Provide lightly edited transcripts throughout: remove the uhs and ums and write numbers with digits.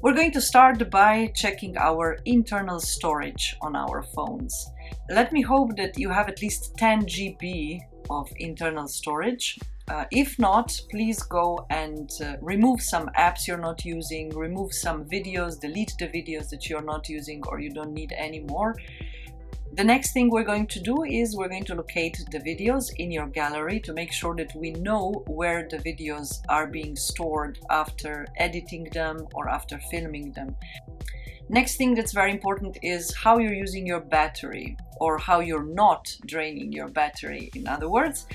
We're going to start by checking our internal storage on our phones. Let me hope that you have at least 10 GB of internal storage. If not, please go and remove some apps you're not using, remove some videos, delete the videos that you're not using or you don't need anymore. The next thing we're going to do is we're going to locate the videos in your gallery to make sure that we know where the videos are being stored after editing them or after filming them. Next thing that's very important is how you're using your battery or how you're not draining your battery. In other words,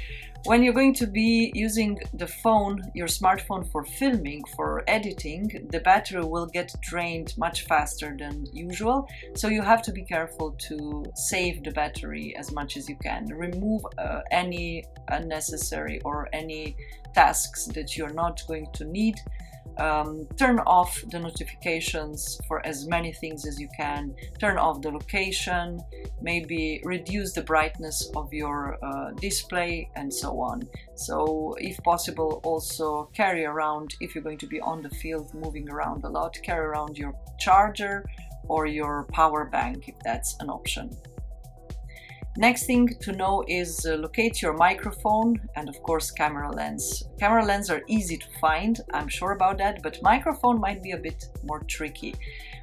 when you're going to be using the phone, your smartphone for filming, for editing, the battery will get drained much faster than usual. So you have to be careful to save the battery as much as you can. Remove any unnecessary or any tasks that you're not going to need. Turn off the notifications for as many things as you can. Turn off the location, maybe reduce the brightness of your display and so on. So if possible, also carry around, if you're going to be on the field moving around a lot, carry around your charger or your power bank if that's an option. Next thing to know is locate your microphone and of course camera lens. Camera lens are easy to find, I'm sure about that, but microphone might be a bit more tricky.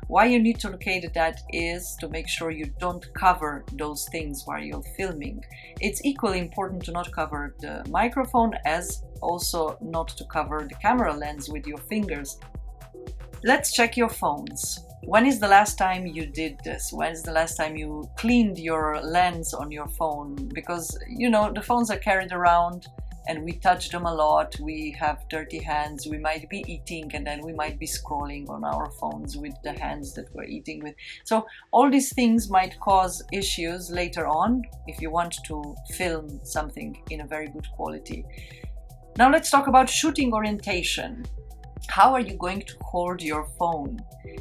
Why you need to locate that is to make sure you don't cover those things while you're filming. It's equally important to not cover the microphone as also not to cover the camera lens with your fingers. Let's check your phones. When is the last time you did this? When is the last time you cleaned your lens on your phone? Because, you know, the phones are carried around and we touch them a lot. We have dirty hands. We might be eating and then we might be scrolling on our phones with the hands that we're eating with. So all these things might cause issues later on if you want to film something in a very good quality. Now let's talk about shooting orientation. How are you going to hold your phone?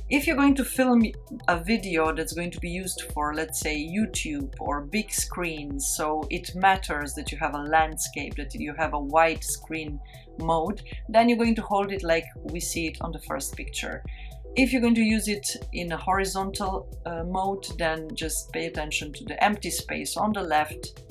If you're going to film a video that's going to be used for, let's say, YouTube or big screens, so it matters that you have a landscape, that you have a wide screen mode, then you're going to hold it like we see it on the first picture. If you're going to use it in a horizontal mode, then just pay attention to the empty space on the left.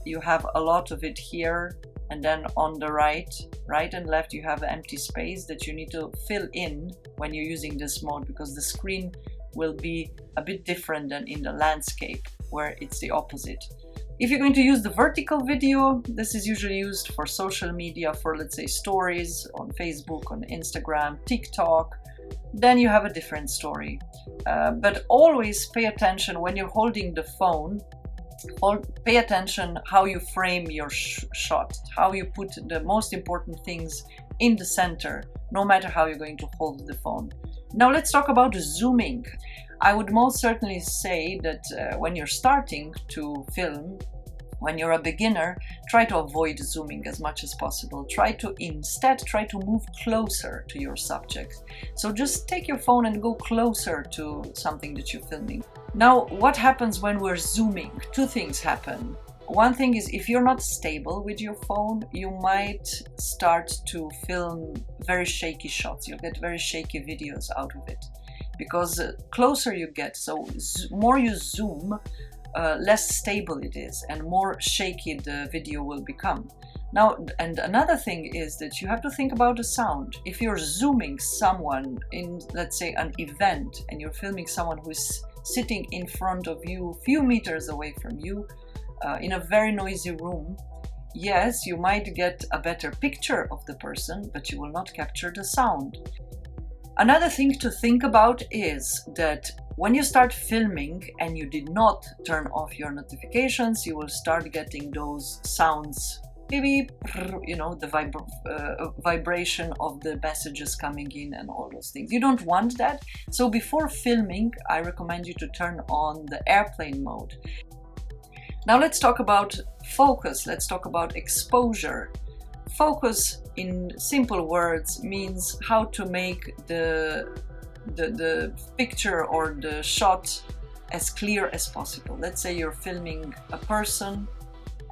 You have a lot of it here. And then on the right and left, you have an empty space that you need to fill in when you're using this mode, because the screen will be a bit different than in the landscape where it's the opposite. If you're going to use the vertical video, this is usually used for social media, for let's say stories on Facebook, on Instagram, TikTok, then you have a different story. But always pay attention when you're holding the phone. Pay attention how you frame your shot, how you put the most important things in the center, no matter how you're going to hold the phone. Now let's talk about zooming. I would most certainly say that when you're starting to film, when you're a beginner, try to avoid zooming as much as possible. Instead try to move closer to your subject. So just take your phone and go closer to something that you're filming. Now, what happens when we're zooming? Two things happen. One thing is, if you're not stable with your phone, you might start to film very shaky shots. You'll get very shaky videos out of it. Because closer you get, so more you zoom, less stable it is and more shaky the video will become. Now, and another thing is that you have to think about the sound. If you're zooming someone in, let's say, an event, and you're filming someone who's sitting in front of you, a few meters away from you, in a very noisy room, yes, you might get a better picture of the person, but you will not capture the sound. Another thing to think about is that when you start filming and you did not turn off your notifications, you will start getting those sounds, maybe, you know, the vibration of the messages coming in and all those things. You don't want that. So before filming, I recommend you to turn on the airplane mode. Now let's talk about focus. Let's talk about exposure. Focus, in simple words, means how to make the picture or the shot as clear as possible. Let's say you're filming a person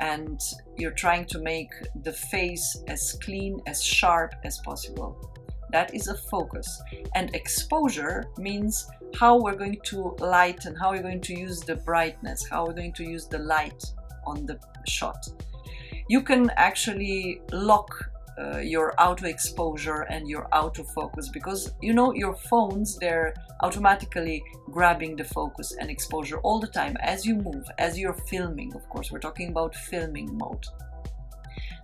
and you're trying to make the face as clean, as sharp as possible. That is a focus. And exposure means how we're going to lighten, how we're going to use the brightness, how we're going to use the light on the shot. You can actually lock your auto exposure and your autofocus, because you know your phones, they're automatically grabbing the focus and exposure all the time as you move, as you're filming. Of course, we're talking about filming mode.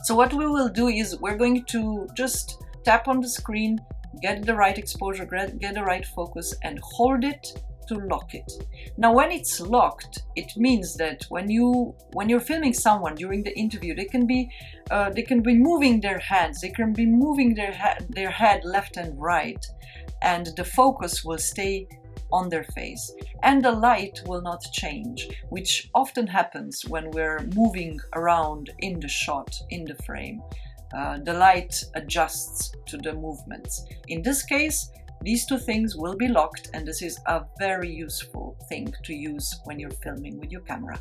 So what we will do is we're going to just tap on the screen, get the right exposure, get the right focus, and hold it to lock it. Now when it's locked, it means that when you're filming someone during the interview, they can be moving their hands, they can be moving their head left and right, and the focus will stay on their face and the light will not change, which often happens when we're moving around in the shot, in the frame. The light adjusts to the movements. In this case, these two things will be locked, and this is a very useful thing to use when you're filming with your camera.